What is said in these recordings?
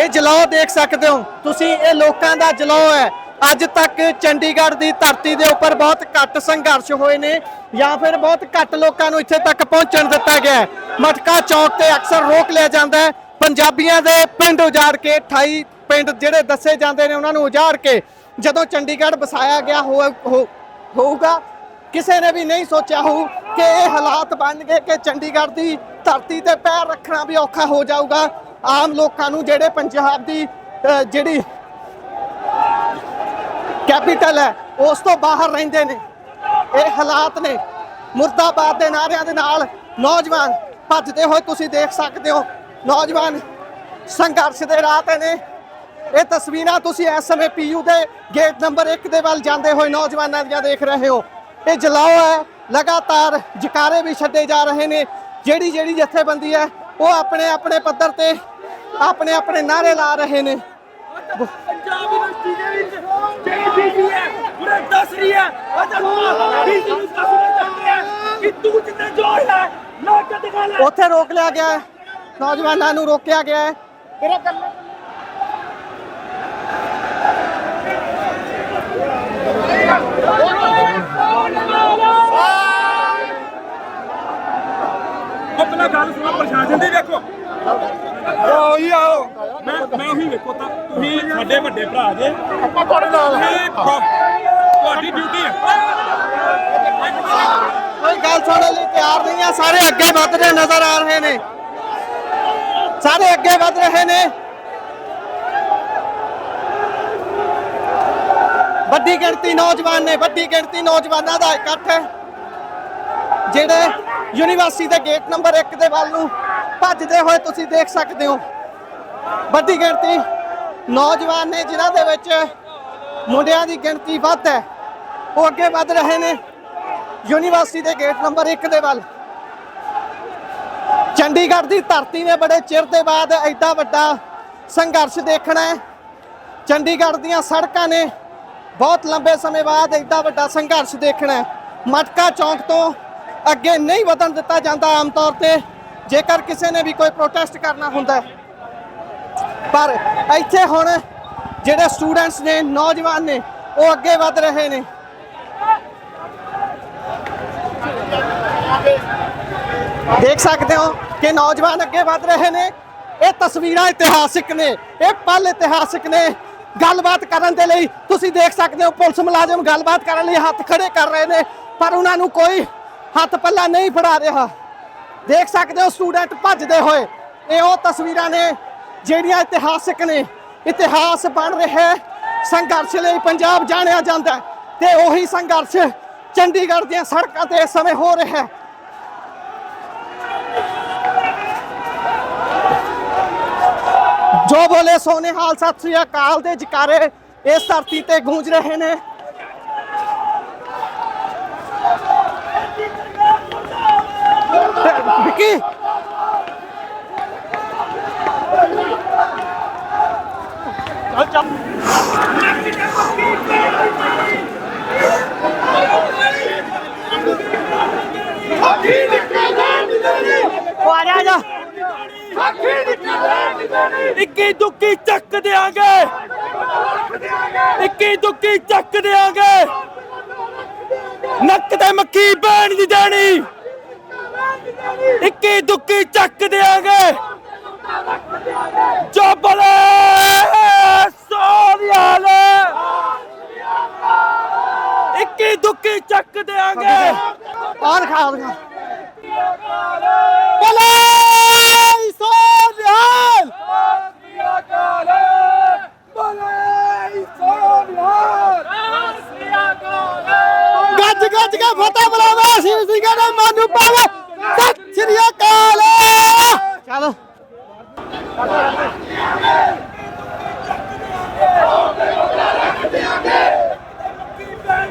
ਇਹ ਜਲੌ ਦੇਖ ਸਕਦੇ ਹੋ ਤੁਸੀਂ, ਇਹ ਲੋਕਾਂ ਦਾ ਜਲੌ ਹੈ। ਅੱਜ ਤੱਕ ਚੰਡੀਗੜ੍ਹ ਦੀ ਧਰਤੀ ਦੇ ਉੱਪਰ ਬਹੁਤ ਘੱਟ ਸੰਘਰਸ਼ ਹੋਏ ਨੇ ਜਾਂ ਫਿਰ ਬਹੁਤ ਘੱਟ ਲੋਕਾਂ ਨੂੰ ਇੱਥੇ ਤੱਕ ਪਹੁੰਚਣ ਦਿੱਤਾ ਗਿਆ ਹੈ। ਮਟਕਾ ਚੌਕ ਤੇ ਅਕਸਰ ਰੋਕ ਲਿਆ ਜਾਂਦਾ ਹੈ। ਪੰਜਾਬੀਆਂ ਦੇ ਪਿੰਡ ਉਜਾੜ ਕੇ 28 ਪਿੰਡ ਜਿਹੜੇ ਦੱਸੇ ਜਾਂਦੇ ਨੇ ਉਹਨਾਂ ਨੂੰ ਉਜਾੜ ਕੇ ਜਦੋਂ ਚੰਡੀਗੜ੍ਹ ਵਸਾਇਆ ਗਿਆ ਹੋਊਗਾ, ਕਿਸੇ ਨੇ ਵੀ ਨਹੀਂ ਸੋਚਿਆ ਹੋਊ ਕਿ ਇਹ ਹਾਲਾਤ ਬਣ ਗਏ ਕਿ ਚੰਡੀਗੜ੍ਹ ਦੀ ਧਰਤੀ ਤੇ ਪੈਰ ਰੱਖਣਾ ਵੀ ਔਖਾ ਹੋ ਜਾਊਗਾ। ਆਮ ਲੋਕਾਂ ਨੂੰ ਜਿਹੜੇ ਪੰਜਾਬ ਦੀ ਜਿਹੜੀ ਕੈਪੀਟਲ ਹੈ ਉਸ ਤੋਂ ਬਾਹਰ ਰਹਿੰਦੇ ਨੇ, ਇਹ ਹਾਲਾਤ ਨੇ। ਮੁਰਦਾਬਾਦ ਦੇ ਨਾਰਿਆਂ ਦੇ ਨਾਲ ਨੌਜਵਾਨ ਭੱਜਦੇ ਹੋਏ ਤੁਸੀਂ ਦੇਖ ਸਕਦੇ ਹੋ। ਨੌਜਵਾਨ ਸੰਘਰਸ਼ ਦੇ ਰਾਹ ਤੇ ਨੇ। ਇਹ ਤਸਵੀਰਾਂ ਤੁਸੀਂ ਇਸ ਸਮੇਂ ਪੀਯੂ ਦੇ ਗੇਟ ਨੰਬਰ 1 ਦੇ ਵੱਲ ਜਾਂਦੇ ਹੋਏ ਨੌਜਵਾਨਾਂ ਦੀਆਂ ਦੇਖ ਰਹੇ ਹੋ। ਇਹ ਜਲਾਓ ਹੈ, ਲਗਾਤਾਰ ਜਕਾਰੇ ਵੀ ਛੱਡੇ ਜਾ ਰਹੇ ਨੇ। ਜਿਹੜੀ ਜਥੇਬੰਦੀ ਹੈ ਉਹ ਆਪਣੇ ਆਪਣੇ ਪੱਧਰ ਤੇ ਆਪਣੇ ਆਪਣੇ ਨਾਰੇ ਲਾ ਰਹੇ ਨੇ। ਪੰਜਾਬ ਯੂਨੀਵਰਸਿਟੀ ਦੇ ਵਿੱਚ ਜਿਹੜੀ ਬੀਜੀ ਹੈ ਪੂਰੇ ਦੱਸ ਰਹੀ ਹੈ ਬੀਜੀ ਨੂੰ ਦੱਸਣਾ ਚਾਹੁੰਦੇ ਆ ਕਿ ਤੂੰ ਜਿੰਨਾ ਜੋਰ ਹੈ ਲੋਕ ਦਿਖਾ ਲੈ। ਉੱਥੇ ਰੋਕ ਲਿਆ ਗਿਆ ਹੈ, ਨੌਜਵਾਨਾਂ ਨੂੰ ਰੋਕਿਆ ਗਿਆ ਹੈ। ਆਪਣਾ ਗੱਲ ਸੁਣੋ, ਪ੍ਰਸ਼ਾਸਨ ਦੀ ਵੇਖੋ ਉਹੀ ਆਓ। ਮੈਂ ਉਹੀ ਵੇਖੋ ਤਾਂ ਤੁਸੀਂ ਸਾਡੇ ਵੱਡੇ ਭਰਾ ਜੇ, ਆਪਾਂ ਤੁਹਾਡੇ ਨਾਲ ਤੁਹਾਡੀ ਡਿਊਟੀ ਹੈ। ਕੋਈ ਗੱਲ ਸੁਣਨ ਲਈ ਤਿਆਰ ਨਹੀਂ ਆ। ਸਾਰੇ ਅੱਗੇ ਵੱਧਦੇ ਨਜ਼ਰ ਆ ਰਹੇ ਨੇ, ਸਾਰੇ ਅੱਗੇ ਵੱਧ ਰਹੇ ਨੇ। ਵੱਡੀ ਗਿਣਤੀ ਨੌਜਵਾਨ ਨੇ, ਵੱਡੀ ਗਿਣਤੀ ਨੌਜਵਾਨਾਂ ਦਾ ਇਕੱਠ ਹੈ ਜਿਹੜੇ ਯੂਨੀਵਰਸਿਟੀ ਦੇ ਗੇਟ ਨੰਬਰ 1 ਦੇ ਵੱਲ ਨੂੰ ਭੱਜਦੇ ਹੋਏ ਤੁਸੀਂ ਦੇਖ ਸਕਦੇ ਹੋ। ਵੱਡੀ ਗਿਣਤੀ ਨੌਜਵਾਨ ਨੇ ਜਿਨ੍ਹਾਂ ਦੇ ਵਿੱਚ ਮੁੰਡਿਆਂ ਦੀ ਗਿਣਤੀ ਵੱਧ ਹੈ, ਉਹ ਅੱਗੇ ਵੱਧ ਰਹੇ ਨੇ ਯੂਨੀਵਰਸਿਟੀ ਦੇ ਗੇਟ ਨੰਬਰ 1 ਦੇ ਵੱਲ। ਚੰਡੀਗੜ੍ਹ ਦੀ ਧਰਤੀ ਨੇ ਬੜੇ ਚਿਰ ਦੇ ਬਾਅਦ ਐਡਾ ਵੱਡਾ ਸੰਘਰਸ਼ ਦੇਖਣਾ ਹੈ। ਚੰਡੀਗੜ੍ਹ ਦੀਆਂ ਸੜਕਾਂ ਨੇ ਬਹੁਤ ਲੰਬੇ ਸਮੇਂ ਬਾਅਦ ਐਡਾ ਵੱਡਾ ਸੰਘਰਸ਼ ਦੇਖਣਾ ਹੈ। ਮਟਕਾ ਚੌਂਕ ਤੋਂ ਅੱਗੇ ਨਹੀਂ ਵਧਣ ਦਿੱਤਾ ਜਾਂਦਾ ਆਮ ਤੌਰ ਤੇ ਜੇਕਰ ਕਿਸੇ ਨੇ ਵੀ ਕੋਈ ਪ੍ਰੋਟੈਸਟ ਕਰਨਾ ਹੁੰਦਾ, ਪਰ ਇੱਥੇ ਹੁਣ ਜਿਹੜੇ ਸਟੂਡੈਂਟਸ ਨੇ, ਨੌਜਵਾਨ ਨੇ, ਉਹ ਅੱਗੇ ਵਧ ਰਹੇ ਨੇ। ਦੇਖ ਸਕਦੇ ਹੋ ਕਿ ਨੌਜਵਾਨ ਅੱਗੇ ਵਧ ਰਹੇ ਨੇ। ਇਹ ਤਸਵੀਰਾਂ ਇਤਿਹਾਸਿਕ ਨੇ, ਇਹ ਪਲ ਇਤਿਹਾਸਿਕ ਨੇ। ਗੱਲਬਾਤ ਕਰਨ ਦੇ ਲਈ ਤੁਸੀਂ ਦੇਖ ਸਕਦੇ ਹੋ ਪੁਲਿਸ ਮੁਲਾਜ਼ਮ ਗੱਲਬਾਤ ਕਰਨ ਲਈ ਹੱਥ ਖੜੇ ਕਰ ਰਹੇ ਨੇ, ਪਰ ਉਹਨਾਂ ਨੂੰ ਕੋਈ ਹੱਥ ਪੱਲਾ ਨਹੀਂ ਫੜਾ ਰਿਹਾ। ਦੇਖ ਸਕਦੇ ਹੋ ਸਟੂਡੈਂਟ ਭੱਜਦੇ ਹੋਏ। ਇਹ ਉਹ ਤਸਵੀਰਾਂ ਨੇ ਜਿਹੜੀਆਂ ਇਤਿਹਾਸਿਕ ਨੇ। ਇਤਿਹਾਸ ਬਣ ਰਿਹਾ ਸੰਘਰਸ਼ ਲਈ ਪੰਜਾਬ ਜਾਣਿਆ ਜਾਂਦਾ ਤੇ ਉਹੀ ਸੰਘਰਸ਼ ਚੰਡੀਗੜ੍ਹ ਦੀਆਂ ਸੜਕਾਂ ਤੇ ਇਸ ਸਮੇਂ ਹੋ ਰਿਹਾ ਹੈ। ਜੋ ਬੋਲੇ ਸੋਨੇ ਹਾਲ, ਸਤਿ ਸ੍ਰੀ ਅਕਾਲ ਦੇ ਜਕਾਰੇ ਇਸ ਧਰਤੀ ਤੇ ਗੂੰਜ ਰਹੇ ਨੇ। ਵਿੱਕੀ ਚੱਲ ਆ ਜਾ। ਇੱਕੀ ਦੁੱਕੀ ਚੱਕ ਦਿਆਂਗੇ, ਇੱਕੀ ਦੁੱਕੀ ਚੱਕ ਦਿਆਂਗੇ। ਨੱਕ ਤੇ ਮੱਖੀ ਬੈਣ ਦੀ ਦੇਣੀ, ਇੱਕੀ ਦੁੱਕੀ ਚੱਕ ਦਿਆਂਗੇ। ਜੋ ਬਲੇ ਸੋਨਿਆਲ, ਇੱਕੀ ਦੁੱਕੀ ਚੱਕ ਦਿਆਂਗੇ। और खा ਬਲੇ ਸੋਨਿਆਲ, ਗੱਜ ਗੱਜ ਕੇ ਫਤਿਹ ਬੁਲਾਵਾ ਸ਼ਿਵ ਸਿੰਘਾਂ ਦਾ ਮਾਨੂ ਪਾਵੇ। ਸਤਿ ਸ੍ਰੀ ਅਕਾਲ। ਚਲੋ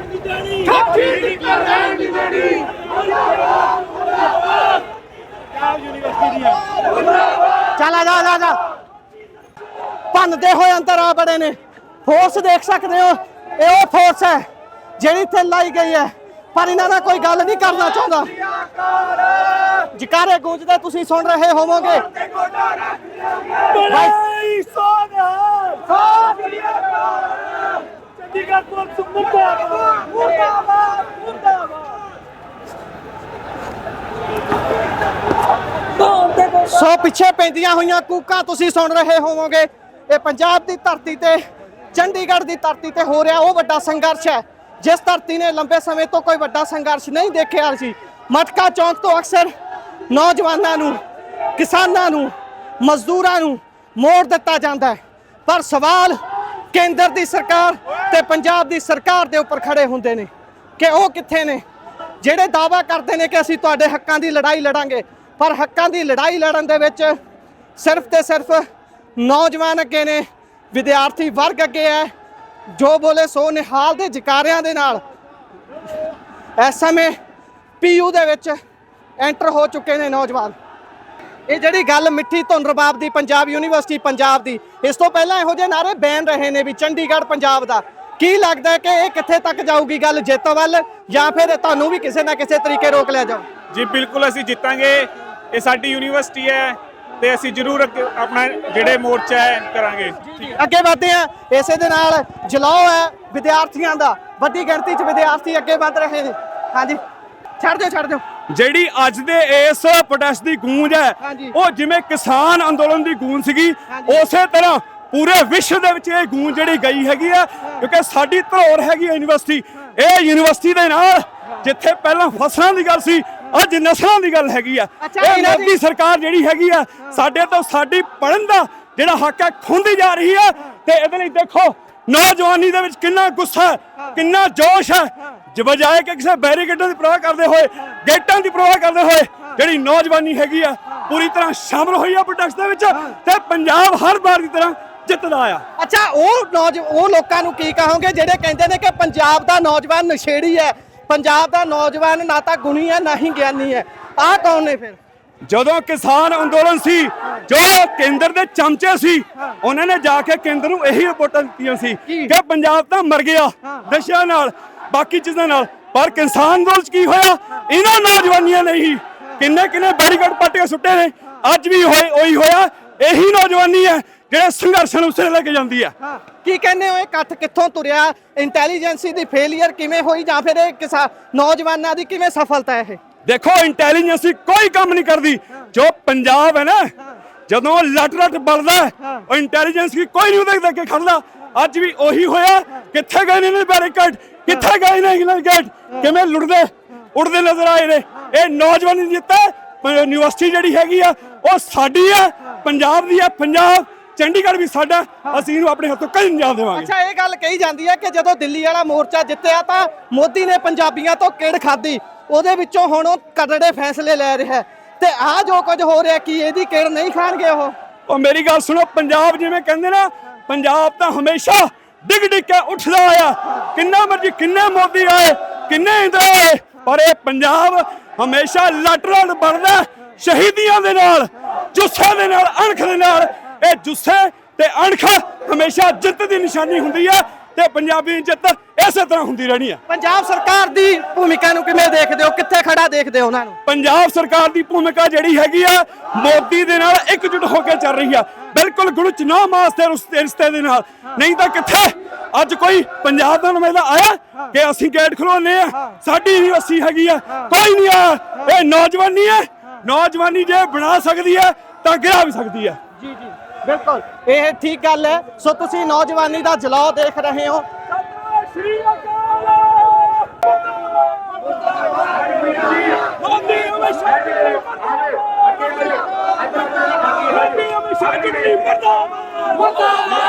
ਚੱਲ ਆ ਜਾ। ਭੰਨਦੇ ਹੋਏ ਅੰਦਰ ਆ ਬੜੇ ਨੇ। ਫੋਰਸ ਦੇਖ ਸਕਦੇ ਹੋ, ਇਹ ਉਹ ਫੋਰਸ ਹੈ ਜਿਹੜੀ ਇੱਥੇ ਲਾਈ ਗਈ ਹੈ, ਪਰ ਇਹਨਾਂ ਦਾ ਕੋਈ ਗੱਲ ਨਹੀਂ ਕਰਨਾ ਚਾਹੁੰਦਾ। ਜਕਾਰੇ ਗੂੰਜਦੇ ਤੁਸੀਂ ਸੁਣ ਰਹੇ ਹੋਵੋਗੇ। ਬਲੇ ਸੋਨਿਆਲ। ਇੰਡੀਆ ਪੁਲਿਸ ਮੁਰਦਾਬਾਦ ਮੁਰਦਾਬਾਦ ਮੁਰਦਾਬਾਦ। ਸੋ ਪਿੱਛੇ ਪੈਂਦੀਆਂ ਹੋਈਆਂ ਕੂਕਾਂ ਤੁਸੀਂ ਸੁਣ ਰਹੇ ਹੋਵੋਗੇ। ਇਹ ਪੰਜਾਬ ਦੀ ਧਰਤੀ ਤੇ ਚੰਡੀਗੜ੍ਹ ਦੀ ਧਰਤੀ ਤੇ ਹੋ ਰਿਹਾ ਉਹ ਵੱਡਾ ਸੰਘਰਸ਼ ਹੈ ਜਿਸ ਧਰਤੀ ਨੇ ਲੰਬੇ ਸਮੇਂ ਤੋਂ ਕੋਈ ਵੱਡਾ ਸੰਘਰਸ਼ ਨਹੀਂ ਦੇਖਿਆ ਸੀ। ਮਟਕਾ ਚੌਂਕ ਤੋਂ ਅਕਸਰ ਨੌਜਵਾਨਾਂ ਨੂੰ, ਕਿਸਾਨਾਂ ਨੂੰ, ਮਜ਼ਦੂਰਾਂ ਨੂੰ ਮੋੜ ਦਿੱਤਾ ਜਾਂਦਾ ਹੈ, ਪਰ ਸਵਾਲ ਕੇਂਦਰ ਦੀ ਸਰਕਾਰ ਤੇ ਪੰਜਾਬ ਦੀ ਸਰਕਾਰ ਦੇ ਉੱਪਰ ਖੜੇ ਹੁੰਦੇ ਨੇ ਕਿ ਉਹ ਕਿੱਥੇ ਨੇ ਜਿਹੜੇ ਦਾਅਵਾ ਕਰਦੇ ਨੇ ਕਿ ਅਸੀਂ ਤੁਹਾਡੇ ਹੱਕਾਂ ਦੀ ਲੜਾਈ ਲੜਾਂਗੇ, ਪਰ ਹੱਕਾਂ ਦੀ ਲੜਾਈ ਲੜਨ ਦੇ ਵਿੱਚ ਸਿਰਫ ਤੇ ਸਿਰਫ ਨੌਜਵਾਨ ਅੱਗੇ ਨੇ, ਵਿਦਿਆਰਥੀ ਵਰਗ ਅੱਗੇ ਹੈ। ਜੋ ਬੋਲੇ ਸੋ ਨਿਹਾਲ ਦੇ ਜਕਾਰਿਆਂ ਦੇ ਨਾਲ ਇਸ ਸਮੇਂ ਪੀਯੂ ਦੇ ਵਿੱਚ ਐਂਟਰ ਹੋ ਚੁੱਕੇ ਨੇ ਨੌਜਵਾਨ। ਇਹ ਜਿਹੜੀ ਗੱਲ ਮਿੱਠੀ ਧੁਨ ਰਬਾਬ ਦੀ ਪੰਜਾਬ ਯੂਨੀਵਰਸਿਟੀ ਪੰਜਾਬ ਦੀ, ਇਸ ਤੋਂ ਪਹਿਲਾਂ ਇਹੋ ਜਿਹੇ ਨਾਰੇ ਬੈਨ ਰਹੇ ਨੇ ਵੀ ਚੰਡੀਗੜ੍ਹ ਪੰਜਾਬ ਦਾ। ਕੀ ਲੱਗਦਾ ਹੈ ਕਿ ਇਹ ਕਿੱਥੇ ਤੱਕ ਜਾਊਗੀ ਗੱਲ, ਜਿੱਤ ਵੱਲ, ਜਾਂ ਫਿਰ ਤੁਹਾਨੂੰ ਵੀ ਕਿਸੇ ਨਾ ਕਿਸੇ ਤਰੀਕੇ ਰੋਕ ਲਿਆ ਜਾਊ? ਜੀ ਬਿਲਕੁਲ ਅਸੀਂ ਜਿੱਤਾਂਗੇ। ਇਹ ਸਾਡੀ ਯੂਨੀਵਰਸਿਟੀ ਹੈ ਤੇ ਅਸੀਂ ਜ਼ਰੂਰ ਆਪਣਾ ਜਿਹੜੇ ਮੋਰਚਾ ਹੈ ਕਰਾਂਗੇ। ਅੱਗੇ ਵਧਦੇ ਆ। ਇਸੇ ਦੇ ਨਾਲ ਜਲਾਓ ਹੈ ਵਿਦਿਆਰਥੀਆਂ ਦਾ, ਵੱਡੀ ਗਿਣਤੀ 'ਚ ਵਿਦਿਆਰਥੀ ਅੱਗੇ ਵਧ ਰਹੇ ਨੇ। ਹਾਂਜੀ, ਛੱਡ ਦਿਓ। ਜਿਹੜੀ ਅੱਜ ਦੇ ਇਸ ਪ੍ਰੋਟੈਸਟ ਦੀ ਗੂੰਜ ਹੈ ਉਹ ਜਿਵੇਂ ਕਿਸਾਨ ਅੰਦੋਲਨ ਦੀ ਗੂੰਜ ਸੀਗੀ, ਉਸੇ ਤਰ੍ਹਾਂ ਪੂਰੇ ਵਿਸ਼ਵ ਦੇ ਵਿੱਚ ਇਹ ਗੂੰਜ ਜਿਹੜੀ ਗਈ ਹੈਗੀ ਆ, ਕਿਉਂਕਿ ਸਾਡੀ ਧਰੋਹਰ ਹੈਗੀ ਯੂਨੀਵਰਸਿਟੀ। ਇਹ ਯੂਨੀਵਰਸਿਟੀ ਦੇ ਨਾਲ ਜਿੱਥੇ ਪਹਿਲਾਂ ਫਸਲਾਂ ਦੀ ਗੱਲ ਸੀ, ਅੱਜ ਨਸਲਾਂ ਦੀ ਗੱਲ ਹੈਗੀ ਆ। ਇਹ ਮੋਦੀ ਸਰਕਾਰ ਜਿਹੜੀ ਹੈਗੀ ਆ ਸਾਡੇ ਤੋਂ ਸਾਡੀ ਪੜ੍ਹਨ ਦਾ ਜਿਹੜਾ ਹੱਕ ਹੈ ਖੋਹਦੀ ਜਾ ਰਹੀ ਹੈ। ਤੇ ਇਹਦੇ ਲਈ ਦੇਖੋ ਨੌਜਵਾਨੀ ਦੇ ਵਿੱਚ ਕਿੰਨਾ ਗੁੱਸਾ ਹੈ, ਕਿੰਨਾ ਜੋਸ਼ ਹੈ। ਬਜਾਏ ਕਿ ਕਿਸੇ ਬੈਰੀਕੇਡਾਂ ਦੀ ਪਰਵਾਹ ਕਰਦੇ ਹੋਏ, ਗੇਟਾਂ ਦੀ ਪਰਵਾਹ ਕਰਦੇ ਹੋਏ ਜਿਹੜੀ ਨੌਜਵਾਨੀ ਹੈਗੀ ਆ ਪੂਰੀ ਤਰ੍ਹਾਂ ਸ਼ਾਮਲ ਹੋਈ ਆ ਪ੍ਰੋਟੈਸਟ ਦੇ ਵਿੱਚ, ਤੇ ਪੰਜਾਬ ਹਰ ਵਾਰ ਦੀ ਤਰ੍ਹਾਂ ਜਿੱਤਦਾ ਆ। ਅੱਛਾ, ਉਹ ਲੋਕਾਂ ਨੂੰ ਕੀ ਕਹੋਗੇ ਜਿਹੜੇ ਕਹਿੰਦੇ ਨੇ ਕਿ ਪੰਜਾਬ ਦਾ ਨੌਜਵਾਨ ਨਸ਼ੇੜੀ ਹੈ, ਪੰਜਾਬ ਦਾ ਨੌਜਵਾਨ ਨਾ ਤਾਂ ਗੁਣੀ ਹੈ ਨਾ ਹੀ ਗਿਆਨੀ ਹੈ? ਆਹ ਕੌਣ ਨੇ ਫਿਰ? ਜਦੋਂ ਕਿਸਾਨ ਅੰਦੋਲਨ ਸੀ, ਜੋ ਕੇਂਦਰ ਦੇ ਚਮਚੇ ਸੀ, ਉਹਨਾਂ ਨੇ ਜਾ ਕੇ ਕੇਂਦਰ ਨੂੰ ਇਹੀ ਰਿਪੋਰਟਾਂ ਦਿੱਤੀਆਂ ਸੀ ਕਿ ਪੰਜਾਬ ਤਾਂ ਮਰ ਗਿਆ ਨਸ਼ਿਆਂ ਨਾਲ, ਬਾਕੀ ਚੀਜ਼ਾਂ ਨਾਲ। ਪਰ ਕਿਸਾਨ ਅੰਦੋਲਨ ਚ ਕੀ ਹੋਇਆ? ਇਹਨਾਂ ਨੌਜਵਾਨੀਆਂ ਨੇ ਹੀ ਕਿੰਨੇ ਬੈਰੀਕੇਡ ਪੱਟ ਕੇ ਸੁੱਟੇ ਨੇ। ਅੱਜ ਵੀ ਉਹੀ ਹੋਇਆ। ਇਹੀ ਨੌਜਵਾਨੀ ਹੈ ਜਿਹੜੇ ਸੰਘਰਸ਼ ਨੂੰ ਸਿਰੇ ਲੈ ਕੇ ਜਾਂਦੀ ਹੈ। ਕੀ ਕਹਿੰਦੇ ਹੋ, ਇਹ ਇਕੱਠ ਕਿੱਥੋਂ ਤੁਰਿਆ? ਇੰਟੈਲੀਜੈਂਸੀ ਦੀ ਫੇਲੀਅਰ ਕਿਵੇਂ ਹੋਈ, ਜਾਂ ਫਿਰ ਇਹ ਨੌਜਵਾਨਾਂ ਦੀ ਕਿਵੇਂ ਸਫਲਤਾ ਹੈ? ਇਹ ਦੇਖੋ, ਇੰਟੈਲੀਜੈਂਸੀ ਕੋਈ ਕੰਮ ਨਹੀਂ ਕਰਦੀ। ਜੋ ਪੰਜਾਬ ਹੈ ਨਾ, ਜਦੋਂ ਲੱਟ ਬਲਦਾ ਉਹ ਇੰਟੈਲੀਜੈਂਸ ਕੋਈ ਨਹੀਂ ਉਹਦੇ ਅੱਗੇ ਖੜਦਾ। ਅੱਜ ਵੀ ਉਹੀ ਹੋਇਆ। ਕਿੱਥੇ ਗਏ ਨੇ ਬੈਰੀਕੇਡ, ਕਿੱਥੇ ਗਏ ਨੇ ਗੇਟ, ਕਿਵੇਂ ਲੁੱਟਦੇ ਉੜਦੇ ਨਜ਼ਰ ਆਏ ਨੇ। ਇਹ ਨੌਜਵਾਨੀ ਜਿੱਤਾ ਯੂਨੀਵਰਸਿਟੀ ਜਿਹੜੀ ਹੈਗੀ ਆ ਉਹ ਸਾਡੀ ਆ, ਪੰਜਾਬ ਦੀ ਆ। ਪੰਜਾਬ ਚੰਡੀਗੜ੍ਹ ਵੀ ਸਾਡਾ, ਅਸੀਂ ਇਹਨੂੰ ਆਪਣੇ ਹੱਥੋਂ ਕਦੇ ਨਹੀਂ ਜਾਣ ਦੇਵਾਂਗੇ। ਅੱਛਾ, ਇਹ ਗੱਲ ਕਹੀ ਜਾਂਦੀ ਹੈ ਕਿ ਜਦੋਂ ਦਿੱਲੀ ਵਾਲਾ ਮੋਰਚਾ ਜਿੱਤਿਆ ਤਾਂ ਮੋਦੀ ਨੇ ਪੰਜਾਬੀਆਂ ਤੋਂ ਕਿਹੜ ਖਾਧੀ, ਉਹਦੇ ਵਿੱਚੋਂ ਹੁਣ ਉਹ ਕਰੜੇ ਫੈਸਲੇ ਲੈ ਰਿਹਾ, ਤੇ ਆਹ ਜੋ ਕੁਝ ਹੋ ਰਿਹਾ ਕੀ ਇਹਦੀ ਕਿਹੜ ਨਹੀਂ ਖਾਣਗੇ ਉਹ? ਮੇਰੀ ਗੱਲ ਸੁਣੋ, ਪੰਜਾਬ ਜਿਵੇਂ ਕਹਿੰਦੇ ਨਾ, ਪੰਜਾਬ ਤਾਂ ਹਮੇਸ਼ਾ ਡਿੱਗ ਕੇ ਉੱਠਦਾ ਆਇਆ। ਕਿੰਨਾ ਮਰਜੀ ਕਿੰਨੇ ਮੋਦੀ ਆਏ, ਕਿੰਨੇ ਇੰਦਰ ਆਏ, ਪਰ ਇਹ ਪੰਜਾਬ ਹਮੇਸ਼ਾ ਲੱਟ ਬਣਦਾ ਸ਼ਹੀਦੀਆਂ ਦੇ ਨਾਲ, ਜੁੱਸੇ ਦੇ ਨਾਲ, ਅਣਖ ਦੇ ਨਾਲ। ਇਹ ਜੁੱਸੇ ਤੇ ਅਣਖ ਹਮੇਸ਼ਾ ਜਿੱਤ ਦੀ ਨਿਸ਼ਾਨੀ ਹੁੰਦੀ ਹੈ, ਤੇ ਪੰਜਾਬੀ ਦੀ ਜਿੱਤ ਇਸੇ ਤਰ੍ਹਾਂ ਹੁੰਦੀ ਰਹਿਣੀ ਹੈ। ਪੰਜਾਬ ਸਰਕਾਰ ਦੀ ਭੂਮਿਕਾ ਨੂੰ ਕਿਵੇਂ ਦੇਖਦੇ ਹੋ? ਕਿੱਥੇ ਖੜਾ ਦੇਖਦੇ ਹੋ ਉਹਨਾਂ ਨੂੰ? ਪੰਜਾਬ ਸਰਕਾਰ ਦੀ ਭੂਮਿਕਾ ਜਿਹੜੀ ਹੈਗੀ ਆ ਮੋਦੀ ਦੇ ਨਾਲ ਇਕਜੁੱਟ ਹੋ ਕੇ ਚੱਲ ਰਹੀ ਆ, ਬਿਲਕੁਲ ਗੁਲਚ ਨਾ ਮਾਸ ਦੇ ਰਿਸ਼ਤੇ ਦੇ ਨਾਲ। ਨਹੀਂ ਤਾਂ ਕਿੱਥੇ ਅੱਜ ਕੋਈ ਪੰਜਾਬ ਦਾ ਨੁਮਾਇੰਦਾ ਆਇਆ ਕਿ ਅਸੀਂ ਗੇਟ ਖੋਲ੍ਹਣੇ ਆ, ਸਾਡੀ ਯੂਨੀਵਰਸਿਟੀ ਹੈਗੀ ਆ? ਕੋਈ ਨਹੀਂ ਆਇਆ। ਇਹ ਨੌਜਵਾਨੀ ਹੈ, ਨੌਜਵਾਨੀ ਜੇ ਬਣਾ ਸਕਦੀ ਹੈ ਤਾਂ ਗਿਰਾ ਵੀ ਸਕਦੀ ਹੈ। ਜੀ ਬਿਲਕੁਲ, ਇਹ ਠੀਕ ਗੱਲ ਹੈ। ਸੋ ਤੁਸੀਂ ਨੌਜਵਾਨੀ ਦਾ ਜਲਾਅ ਦੇਖ ਰਹੇ ਹੋ। ਸ਼੍ਰੀ ਅਕਾਲ ਮੋਦੀ ਹਮੇਸ਼ਾ ਮਰਦਾਬਾਦ।